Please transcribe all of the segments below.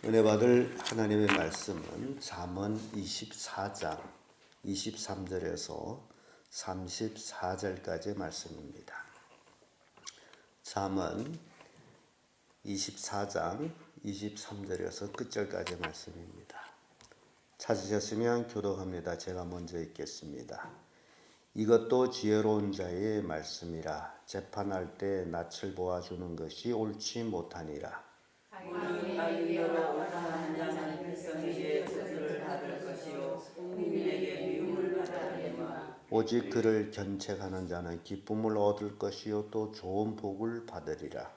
은혜 받을 하나님의 말씀은 잠언 24장 23절에서 34절까지의 말씀입니다. 잠언 24장 23절에서 끝절까지의 말씀입니다. 찾으셨으면 교독합니다. 제가 먼저 읽겠습니다. 이것도 지혜로운 자의 말씀이라. 재판할 때 낯을 보아주는 것이 옳지 못하니라. 악인으로 옳다는 자는 백성에게 저주를 받을 것이요 국민에게 미움을 받으리라. 오직 그를 견책하는 자는 기쁨을 얻을 것이요 또 좋은 복을 받으리라.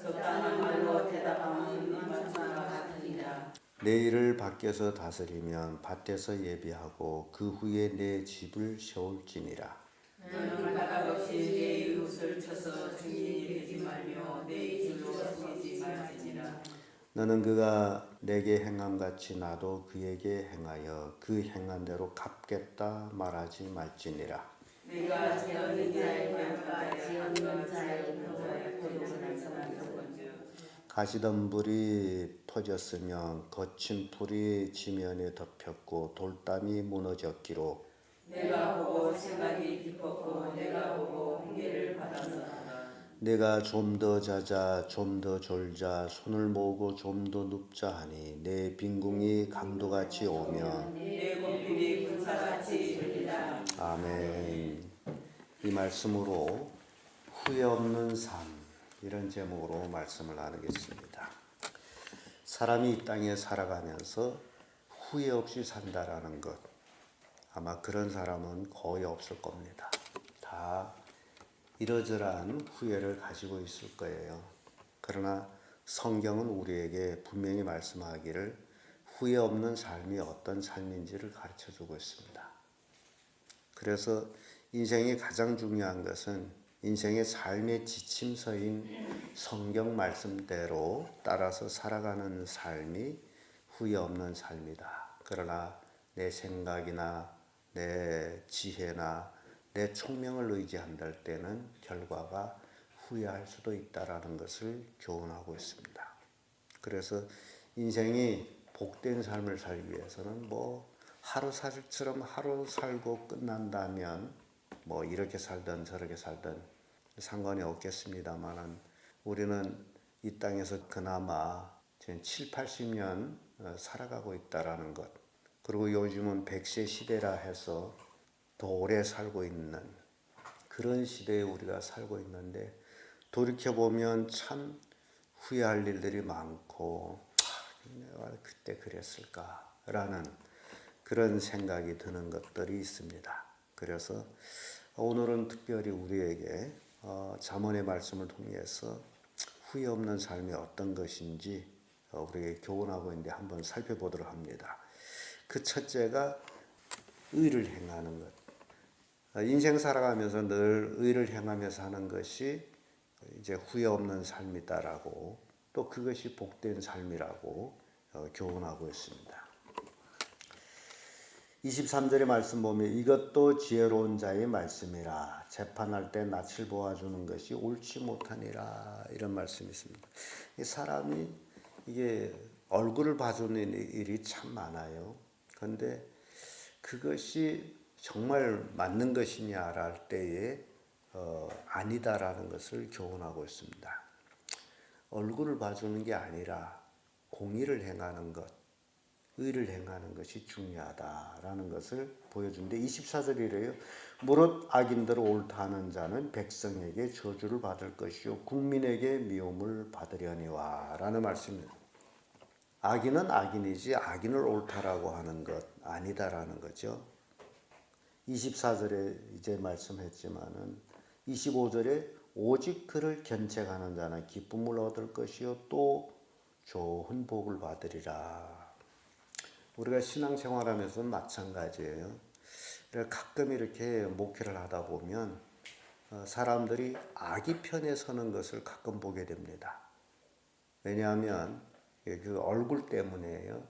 적당한 말로 대답하면 입맞춤과 같으리라. 내 일을 밖에서 다스리면 밭에서 예비하고 그 후에 내 집을 세울지니라. 너는 까닭없이 내 이웃을 쳐서 증인이 되지 말며 내 입술로 속이지 말지니라. 너는 그가 내게 행함같이 나도 그에게 행하여 그 행한 대로 갚겠다 말하지 말지니라. 내가 지었는 자의 평가에 지었는 자의 평가에 포도를 삼는즉 가시덤불이 터졌으면 거친 풀이 지면에 덮였고 돌담이 무너졌기로 내가 보고 생각이 깊었고 내가 보고 훈계를 받았노라. 내가 좀 더 자자 좀 더 졸자 손을 모으고 좀 더 눕자 하니 내 빈궁이 강도같이 오며 내 고삐이 군사같이 이르리라. 아멘. 이 말씀으로 후회 없는 삶, 이런 제목으로 말씀을 나누겠습니다. 사람이 이 땅에 살아가면서 후회 없이 산다라는 것, 아마 그런 사람은 거의 없을 겁니다. 다 이러저러한 후회를 가지고 있을 거예요. 그러나 성경은 우리에게 분명히 말씀하기를 후회 없는 삶이 어떤 삶인지를 가르쳐주고 있습니다. 그래서 인생이 가장 중요한 것은 인생의 삶의 지침서인 성경 말씀대로 따라서 살아가는 삶이 후회 없는 삶이다. 그러나 내 생각이나 내 지혜나 내 총명을 의지한다 때는 결과가 후회할 수도 있다라는 것을 교훈하고 있습니다. 그래서 인생이 복된 삶을 살기 위해서는 하루살이처럼 하루 살고 끝난다면 이렇게 살든 저렇게 살든 상관이 없겠습니다만은 우리는 이 땅에서 그나마 7, 80년 살아가고 있다라는 것, 그리고 요즘은 100세 시대라 해서 더 오래 살고 있는 그런 시대에 우리가 살고 있는데 돌이켜보면 참 후회할 일들이 많고 내가 그때 그랬을까라는 그런 생각이 드는 것들이 있습니다. 그래서 오늘은 특별히 우리에게 잠언의 말씀을 통해서 후회 없는 삶이 어떤 것인지 우리에게 교훈하고 있는데 한번 살펴보도록 합니다. 그 첫째가 의를 행하는 것. 인생 살아가면서 늘 의를 행하면서 하는 것이 이제 후회 없는 삶이다라고, 또 그것이 복된 삶이라고 교훈하고 있습니다. 23절의 말씀 보면 이것도 지혜로운 자의 말씀이라. 재판할 때 낯을 보아주는 것이 옳지 못하니라. 이런 말씀이 있습니다. 사람이 이게 얼굴을 봐주는 일이 참 많아요. 그런데 그것이 정말 맞는 것이냐라 할 때에 아니다라는 것을 교훈하고 있습니다. 얼굴을 봐주는 게 아니라 공의를 행하는 것, 의를 행하는 것이 중요하다라는 것을 보여주는데 24절이래요. 무릇 악인대로 옳다 하는 자는 백성에게 저주를 받을 것이요 국민에게 미움을 받으려니와 라는 말씀입니다. 악인은 악인이지 악인을 옳다라고 하는 것 아니다라는 거죠. 24절에 이제 말씀했지만은 25절에 오직 그를 견책하는 자는 기쁨을 얻을 것이요 또 좋은 복을 받으리라. 우리가 신앙생활하면서는 마찬가지예요. 가끔 이렇게 목회를 하다 보면 사람들이 악의 편에 서는 것을 가끔 보게 됩니다. 왜냐하면 그 얼굴 때문에요.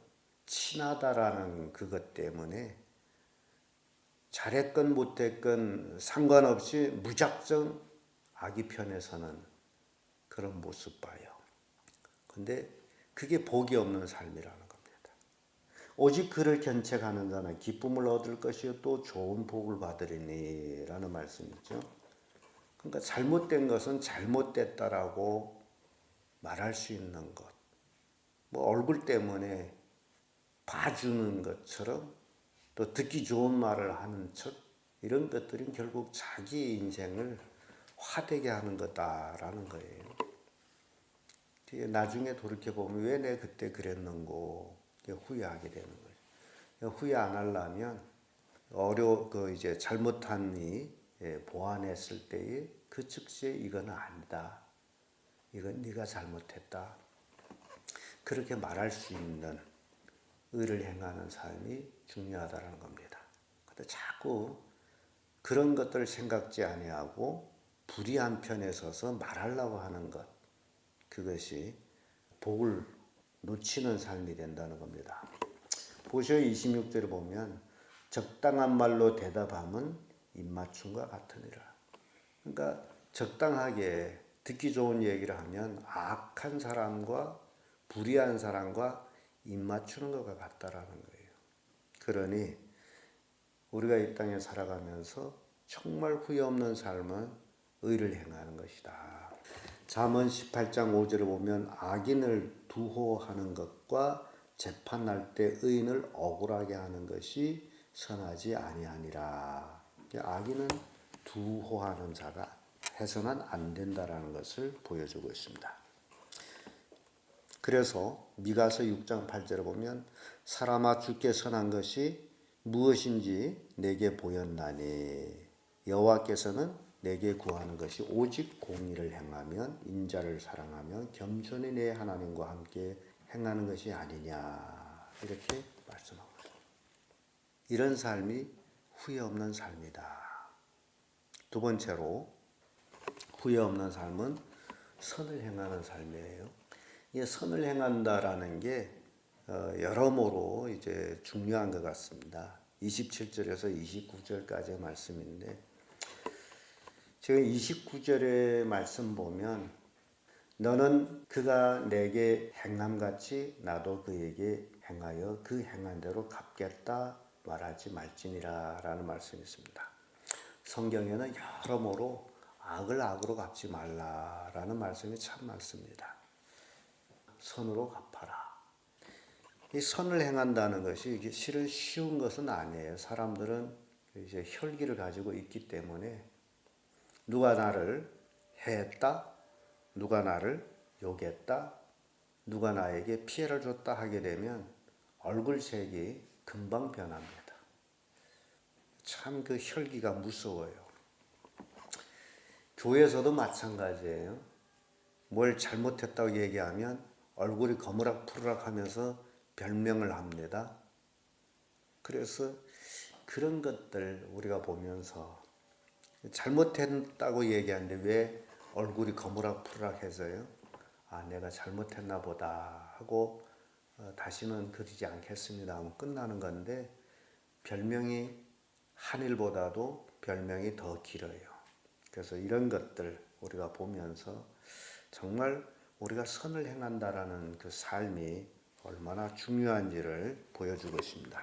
친하다라는 그것 때문에 잘했건 못했건 상관없이 무작정 악의 편에 서는 그런 모습 봐요. 근데 그게 복이 없는 삶이라는 겁니다. 오직 그를 견책하는 자는 기쁨을 얻을 것이요 또 좋은 복을 받으리니 라는 말씀이죠. 그러니까 잘못된 것은 잘못됐다라고 말할 수 있는 것. 뭐 얼굴 때문에 봐주는 것처럼 또 듣기 좋은 말을 하는 척 이런 것들은 결국 자기 인생을 화되게 하는 거다라는 거예요. 나중에 돌이켜보면 왜 내가 그때 그랬는고 후회하게 되는 거죠. 후회 안 하려면 이제 잘못한 보완했을 때에 그 즉시에 이거는 아니다. 이건 네가 잘못했다. 그렇게 말할 수 있는 의를 행하는 삶이 중요하다는 겁니다. 근데 자꾸 그런 것들을 생각지 아니하고 불의한 편에 서서 말하려고 하는 것, 그것이 복을 놓치는 삶이 된다는 겁니다. 보셔 26절을 보면 적당한 말로 대답함은 입맞춤과 같으니라. 그러니까 적당하게 듣기 좋은 얘기를 하면 악한 사람과 불의한 사람과 입맞추는 것과 같다라는 거예요. 그러니 우리가 이 땅에 살아가면서 정말 후회 없는 삶은 의를 행하는 것이다. 잠언 18장 5절을 보면 악인을 두호하는 것과 재판할 때 의인을 억울하게 하는 것이 선하지 아니하니라. 악인은 두호하는 자가 해서는 안 된다라는 것을 보여주고 있습니다. 그래서 미가서 6장 8절을 보면 사람아 주께 선한 것이 무엇인지 내게 보였나니 여호와께서는 내게 구하는 것이 오직 공의를 행하면 인자를 사랑하면 겸손히 내 하나님과 함께 행하는 것이 아니냐 이렇게 말씀하고 있습니다. 이런 삶이 후회 없는 삶이다. 두 번째로 후회 없는 삶은 선을 행하는 삶이에요. 이 선을 행한다라는 게 여러모로 이제 중요한 것 같습니다. 27절에서 29절까지의 말씀인데 지금 29절의 말씀 보면 너는 그가 내게 행함같이 나도 그에게 행하여 그 행한 대로 갚겠다 말하지 말지니라 라는 말씀이 있습니다. 성경에는 여러모로 악을 악으로 갚지 말라라는 말씀이 참 많습니다. 선으로 갚아라. 이 선을 행한다는 것이 이게 실은 쉬운 것은 아니에요. 사람들은 이제 혈기를 가지고 있기 때문에 누가 나를 해했다, 누가 나를 욕했다, 누가 나에게 피해를 줬다 하게 되면 얼굴색이 금방 변합니다. 참 그 혈기가 무서워요. 교회에서도 마찬가지예요. 뭘 잘못했다고 얘기하면 얼굴이 거무락푸르락 하면서 별명을 합니다. 그래서 그런 것들 우리가 보면서 잘못했다고 얘기하는데 왜 얼굴이 거무락푸르락 해서요? 아, 내가 잘못했나 보다 하고 다시는 그러지 않겠습니다 하면 끝나는 건데 별명이 하늘보다도 별명이 더 길어요. 그래서 이런 것들 우리가 보면서 정말 우리가 선을 행한다라는 그 삶이 얼마나 중요한지를 보여주고 있습니다.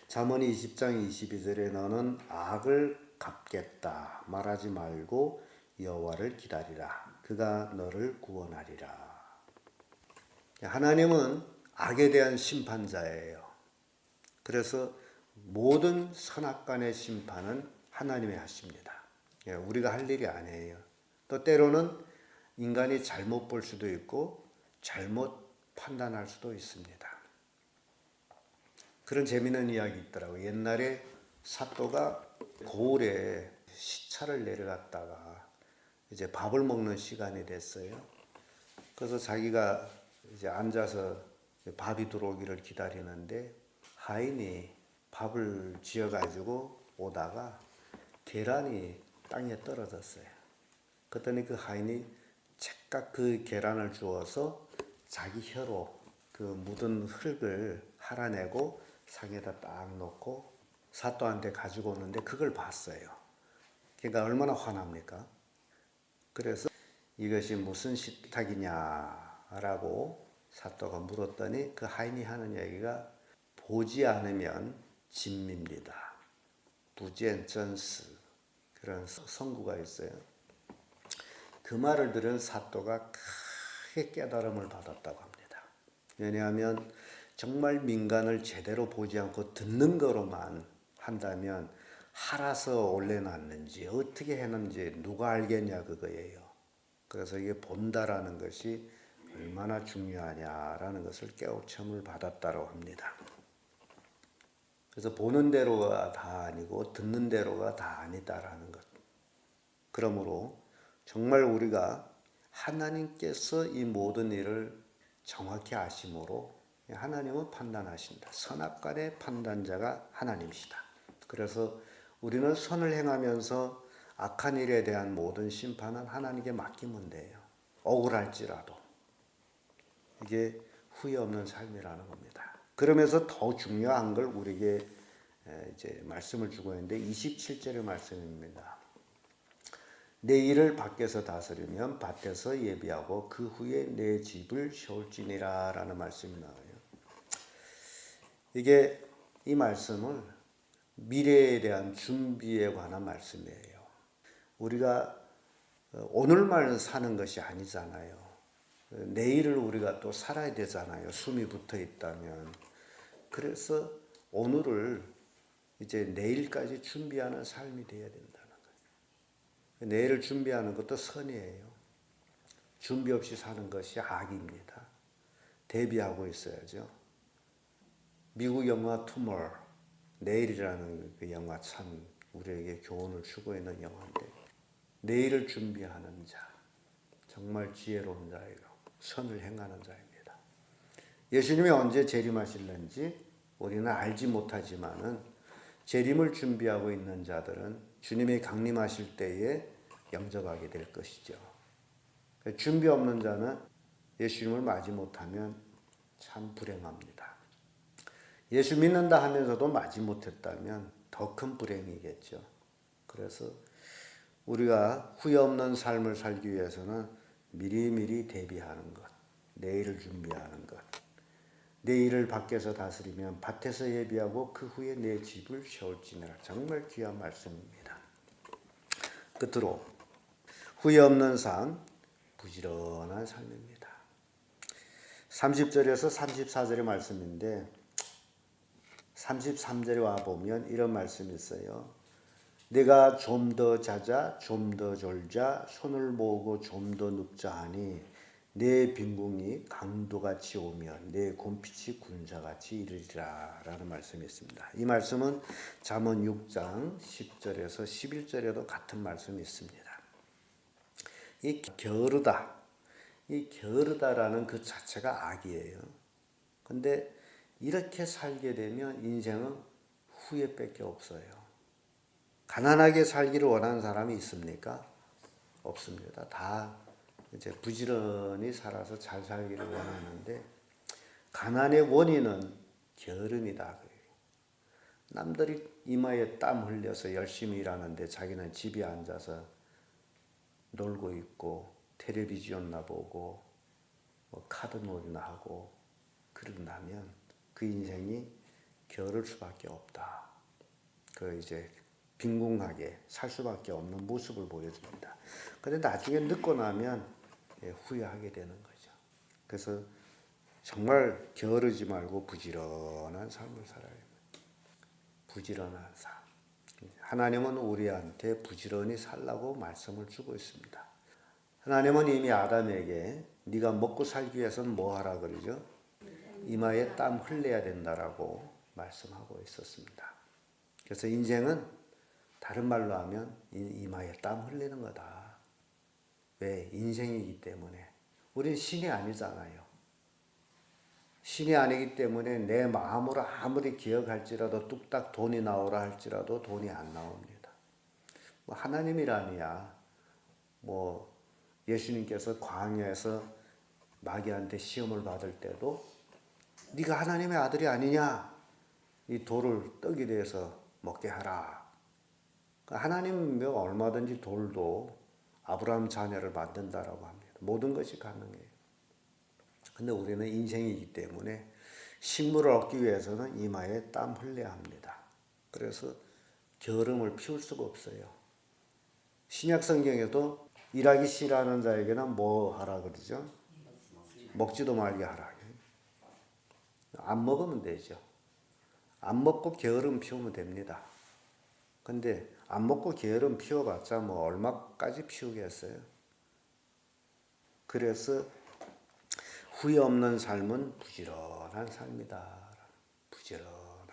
잠언 20장 22절에 너는 악을 갚겠다 말하지 말고 여호와를 기다리라 그가 너를 구원하리라. 하나님은 악에 대한 심판자예요. 그래서 모든 선악간의 심판은 하나님이 하십니다. 우리가 할 일이 아니에요. 또 때로는 인간이 잘못 볼 수도 있고 잘못 판단할 수도 있습니다. 그런 재미있는 이야기 있더라고요. 옛날에 사또가 고을에 시차를 내려갔다가 이제 밥을 먹는 시간이 됐어요. 그래서 자기가 이제 앉아서 밥이 들어오기를 기다리는데 하인이 밥을 지어가지고 오다가 계란이 땅에 떨어졌어요. 그랬더니 그 하인이 즉각 그 계란을 주워서 자기 혀로 그 묻은 흙을 할아내고 상에다 딱 놓고 사또한테 가지고 오는데 그걸 봤어요. 그러니까 얼마나 화납니까? 그래서 이것이 무슨 식탁이냐라고 사또가 물었더니 그 하인이 하는 얘기가 보지 않으면 진미입니다. 부젠전스 그런 성구가 있어요. 그 말을 들은 사또가 크게 깨달음을 받았다고 합니다. 왜냐하면 정말 민간을 제대로 보지 않고 듣는 거로만 한다면 할아서 올려놨는지 어떻게 했는지 누가 알겠냐 그거예요. 그래서 이게 본다라는 것이 얼마나 중요하냐라는 것을 깨우침을 받았다고 합니다. 그래서 보는 대로가 다 아니고 듣는 대로가 다 아니다라는 것. 그러므로 정말 우리가 하나님께서 이 모든 일을 정확히 아심으로 하나님은 판단하신다. 선악간의 판단자가 하나님이시다. 그래서 우리는 선을 행하면서 악한 일에 대한 모든 심판은 하나님께 맡기면 돼요. 억울할지라도. 이게 후회 없는 삶이라는 겁니다. 그러면서 더 중요한 걸 우리에게 이제 말씀을 주고 있는데 27절의 말씀입니다. 내 일을 밖에서 다스리면 밭에서 예비하고 그 후에 내 집을 세울지니라 라는 말씀이 나와요. 이게 이 말씀은 미래에 대한 준비에 관한 말씀이에요. 우리가 오늘만 사는 것이 아니잖아요. 내일을 우리가 또 살아야 되잖아요. 숨이 붙어 있다면. 그래서 오늘을 이제 내일까지 준비하는 삶이 되어야 된다는 거예요. 내일을 준비하는 것도 선이에요. 준비 없이 사는 것이 악입니다. 대비하고 있어야죠. 미국 영화 투몰, 내일이라는 그 영화 참 우리에게 교훈을 주고 있는 영화인데 내일을 준비하는 자, 정말 지혜로운 자이고 선을 행하는 자입니다. 예수님이 언제 재림하실는지 우리는 알지 못하지만은 재림을 준비하고 있는 자들은 주님이 강림하실 때에 영접하게 될 것이죠. 준비 없는 자는 예수님을 맞이 못하면 참 불행합니다. 예수 믿는다 하면서도 맞이 못했다면 더 큰 불행이겠죠. 그래서 우리가 후회 없는 삶을 살기 위해서는 미리미리 대비하는 것, 내일을 준비하는 것, 내일을 밖에서 다스리면 밭에서 예비하고 그 후에 내 집을 세울지니라. 정말 귀한 말씀입니다. 끝으로 후회 없는 삶, 부지런한 삶입니다. 30절에서 34절의 말씀인데 33절에 와보면 이런 말씀이 있어요. 내가 좀 더 자자 좀 더 졸자 손을 모으고 좀 더 눕자 하니 내 빈궁이 강도같이 오면 내 곰pit이 군사같이 이르리라 라는 말씀이 있습니다. 이 말씀은 잠언 6장 10절에서 11절에도 같은 말씀이 있습니다. 이 게으르다, 이 게으르다라는 그 자체가 악이에요. 근데 이렇게 살게 되면 인생은 후회밖에 없어요. 가난하게 살기를 원하는 사람이 있습니까? 없습니다. 다 이제 부지런히 살아서 잘 살기를 원하는데 가난의 원인은 게으름이다. 남들이 이마에 땀 흘려서 열심히 일하는데 자기는 집에 앉아서 놀고 있고 텔레비전나 보고 뭐 카드놀이나 하고 그런다면 그 인생이 게으를 수밖에 없다. 그 이제 빈궁하게 살 수밖에 없는 모습을 보여줍니다. 그런데 나중에 늙고 나면 후회하게 되는 거죠. 그래서 정말 게으르지 말고 부지런한 삶을 살아야 합니다. 부지런한 삶. 하나님은 우리한테 부지런히 살라고 말씀을 주고 있습니다. 하나님은 이미 아담에게 네가 먹고 살기 위해서는 뭐 하라 그러죠? 이마에 땀 흘려야 된다라고 말씀하고 있었습니다. 그래서 인생은 다른 말로 하면 이마에 땀 흘리는 거다. 왜? 인생이기 때문에. 우린 신이 아니잖아요. 신이 아니기 때문에 내 마음으로 아무리 기억할지라도 뚝딱 돈이 나오라 할지라도 돈이 안 나옵니다. 뭐 하나님이라니야. 뭐 예수님께서 광야에서 마귀한테 시험을 받을 때도 네가 하나님의 아들이 아니냐? 이 돌을 떡이 돼서 먹게 하라. 하나님은 얼마든지 돌도 아브라함 자녀를 만든다라고 합니다. 모든 것이 가능해요. 근데 우리는 인생이기 때문에 식물을 얻기 위해서는 이마에 땀 흘려야 합니다. 그래서 게으름을 피울 수가 없어요. 신약 성경에도 일하기 싫어하는 자에게는 뭐 하라 그러죠? 먹지도 말게 하라. 안 먹으면 되죠. 안 먹고 게으름 피우면 됩니다. 근데 안 먹고 게으름 피워봤자 뭐 얼마까지 피우겠어요? 그래서 후회 없는 삶은 부지런한 삶이다. 부지런한.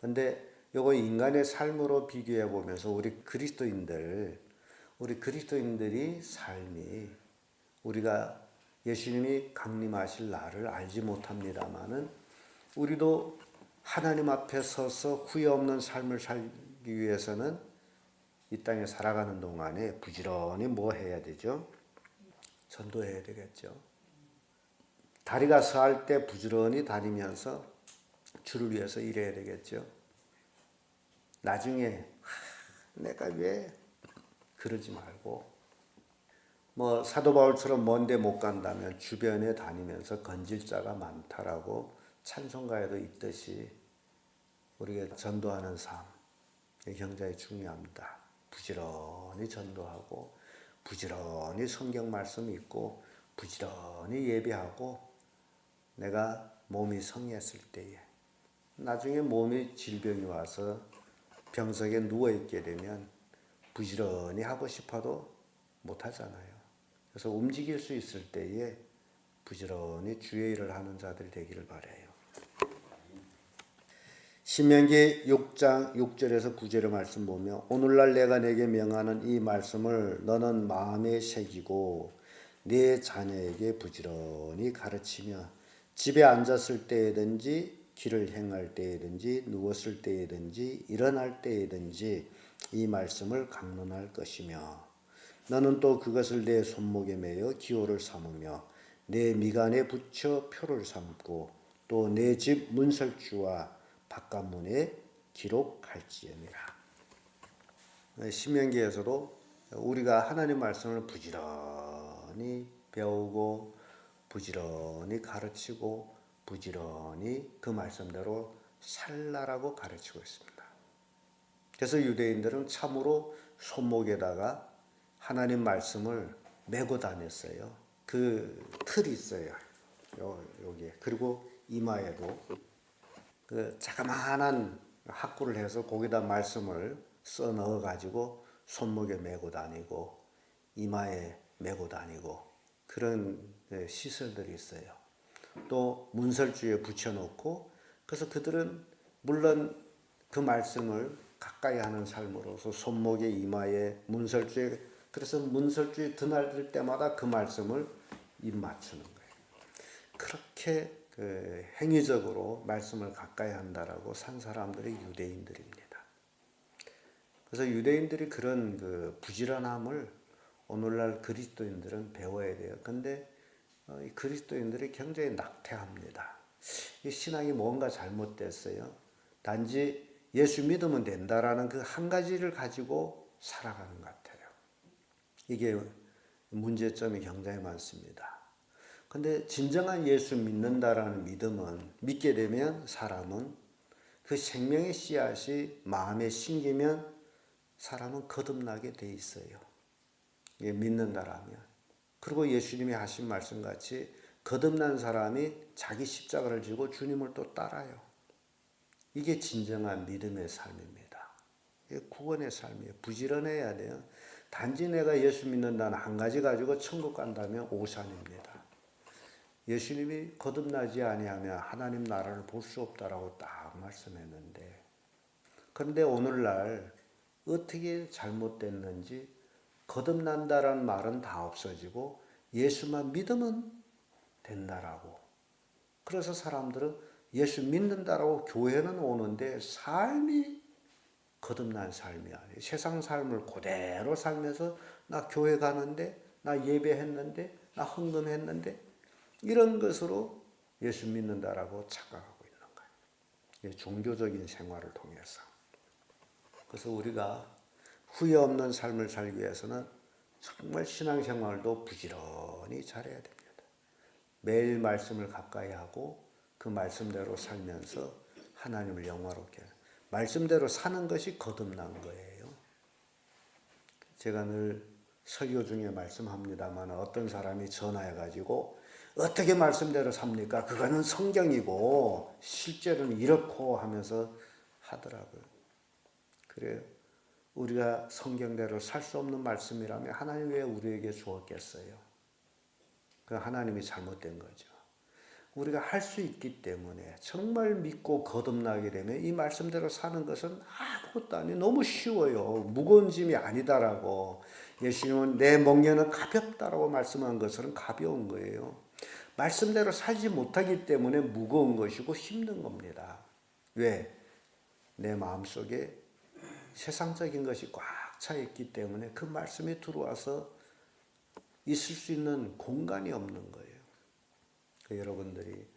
근데 요거 인간의 삶으로 비교해 보면서 우리 그리스도인들이 삶이 우리가 예수님이 강림하실 날을 알지 못합니다마는 우리도 하나님 앞에 서서 후회 없는 삶을 살기 위해서는 이 땅에 살아가는 동안에 부지런히 뭐 해야 되죠? 전도해야 되겠죠. 다리가 서할 때 부지런히 다니면서 주를 위해서 일해야 되겠죠. 나중에 내가 왜 그러지 말고 뭐 사도 바울처럼 먼데 못 간다면 주변에 다니면서 건질 자가 많다라고 찬송가에도 있듯이 우리가 전도하는 삶 굉장히 중요합니다. 부지런히 전도하고 부지런히 성경 말씀 읽고 부지런히 예배하고 내가 몸이 성했을 때에 나중에 몸에 질병이 와서 병석에 누워있게 되면 부지런히 하고 싶어도 못하잖아요. 그래서 움직일 수 있을 때에 부지런히 주의 일을 하는 자들이 되기를 바라요. 신명기 6장 6절에서 9절의 말씀 보면 오늘날 내가 내게 명하는 이 말씀을 너는 마음에 새기고 네 자녀에게 부지런히 가르치며 집에 앉았을 때에든지 길을 행할 때에든지 누웠을 때에든지 일어날 때에든지 이 말씀을 강론할 것이며 너는 또 그것을 내 손목에 매어 기호를 삼으며 내 미간에 붙여 표를 삼고 또 내 집 문설주와 바깥문에 기록할지니라. 신명기에서도 우리가 하나님 말씀을 부지런히 배우고 부지런히 가르치고 부지런히 그 말씀대로 살라라고 가르치고 있습니다. 그래서 유대인들은 참으로 손목에다가 하나님 말씀을 메고 다녔어요. 그 틀이 있어요. 여기에. 그리고 이마에도 그 자그마한 학구를 해서 거기다 말씀을 써 넣어 가지고 손목에 메고 다니고 이마에 메고 다니고 그런 시설들이 있어요. 또 문설주에 붙여놓고 그래서 그들은 물론 그 말씀을 가까이 하는 삶으로서 손목에 이마에 문설주에 그래서 문설주에 드날들 때마다 그 말씀을 입 맞추는 거예요. 그렇게 그 행위적으로 말씀을 가까이 한다라고 산 사람들이 유대인들입니다. 그래서 유대인들이 그런 그 부지런함을 오늘날 그리스도인들은 배워야 돼요. 근데 이 그리스도인들이 굉장히 낙태합니다. 이 신앙이 뭔가 잘못됐어요. 단지 예수 믿으면 된다라는 그 한 가지를 가지고 살아가는 것 같아요. 이게 문제점이 굉장히 많습니다. 근데 진정한 예수 믿는다라는 믿음은 믿게 되면 사람은 그 생명의 씨앗이 마음에 심기면 사람은 거듭나게 돼 있어요. 이게 믿는다라면. 그리고 예수님이 하신 말씀같이 거듭난 사람이 자기 십자가를 지고 주님을 또 따라요. 이게 진정한 믿음의 삶입니다. 이게 구원의 삶이에요. 부지런해야 돼요. 단지 내가 예수 믿는다는 한 가지 가지고 천국 간다면 오산입니다. 예수님이 거듭나지 아니하면 하나님 나라를 볼 수 없다라고 딱 말씀했는데 그런데 오늘날 어떻게 잘못됐는지 거듭난다라는 말은 다 없어지고 예수만 믿으면 된다라고. 그래서 사람들은 예수 믿는다라고 교회는 오는데 삶이 거듭난 삶이 아니에요. 세상 삶을 그대로 살면서 나 교회 가는데 나 예배했는데 나 헌금했는데 이런 것으로 예수 믿는다라고 착각하고 있는 거예요. 종교적인 생활을 통해서. 그래서 우리가 후회 없는 삶을 살기 위해서는 정말 신앙생활도 부지런히 잘해야 됩니다. 매일 말씀을 가까이 하고 그 말씀대로 살면서 하나님을 영화롭게 해요. 말씀대로 사는 것이 거듭난 거예요. 제가 늘 설교 중에 말씀합니다만 어떤 사람이 전화해가지고 어떻게 말씀대로 삽니까? 그거는 성경이고 실제로는 이렇고 하면서 하더라고요. 그래요. 우리가 성경대로 살 수 없는 말씀이라면 하나님 왜 우리에게 주었겠어요? 그 하나님이 잘못된 거죠. 우리가 할 수 있기 때문에 정말 믿고 거듭나게 되면 이 말씀대로 사는 것은 아무것도 아니에요. 너무 쉬워요. 무거운 짐이 아니다라고. 예수님은 내 멍에는 가볍다라고 말씀한 것은 가벼운 거예요. 말씀대로 살지 못하기 때문에 무거운 것이고 힘든 겁니다. 왜? 내 마음속에 세상적인 것이 꽉 차 있기 때문에 그 말씀이 들어와서 있을 수 있는 공간이 없는 거예요. 여러분들이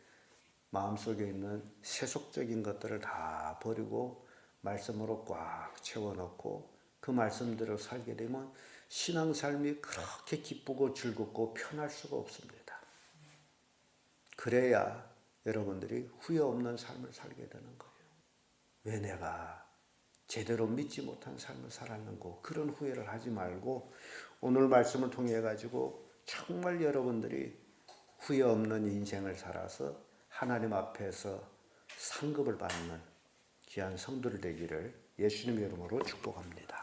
마음속에 있는 세속적인 것들을 다 버리고 말씀으로 꽉 채워넣고 그 말씀대로 살게 되면 신앙삶이 그렇게 기쁘고 즐겁고 편할 수가 없습니다. 그래야 여러분들이 후회 없는 삶을 살게 되는 거예요. 왜 내가 제대로 믿지 못한 삶을 살았는고 그런 후회를 하지 말고 오늘 말씀을 통해 가지고 정말 여러분들이 후회 없는 인생을 살아서 하나님 앞에서 상급을 받는 귀한 성도들 되기를 예수님의 이름으로 축복합니다.